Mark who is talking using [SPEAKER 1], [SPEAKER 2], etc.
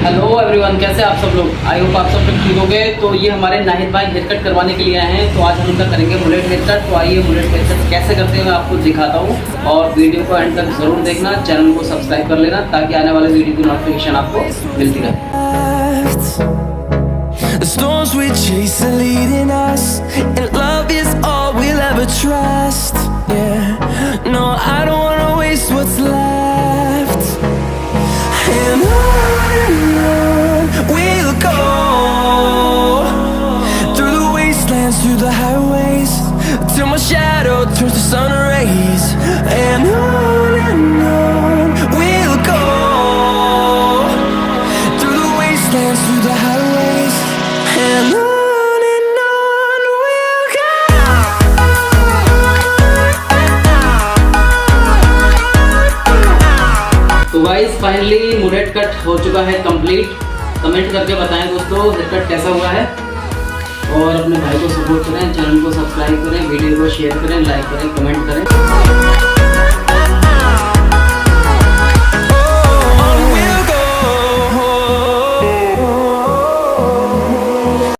[SPEAKER 1] Hello everyone, कैसे आप सब लोग। आई होप आप सब लोग ठीक हो गए। तो ये हमारे नाहिद भाई हेयर कट करवाने के लिए आए हैं। तो आज हम उनका करेंगे मुलेट हेयर कट। तो आइए मुलेट हेयर कट कैसे करते हैं मैं आपको दिखाता हूँ और वीडियो को एंड तक जरूर देखना, चैनल को सब्सक्राइब कर लेना ताकि आने वाले वीडियो की नोटिफिकेशन आपको मिलती रहे।
[SPEAKER 2] The storms we chase are leading us, and love is all we'll ever trust. Yeah, no, I don't wanna waste what's left. And on we'll go, through the wastelands, through the highways, till my shadow turns to sun rays. And on we'll go, through the wastelands, through the highways. And on we'll go.
[SPEAKER 1] तो guys finally mullet cut हो चुका है complete. Comment करके बताएं दोस्तों hair cut कैसा हुआ है और अपने भाई को सपोर्ट करें, चैनल को सब्सक्राइब करें, वीडियो को शेयर करें, लाइक करें, कमेंट करें।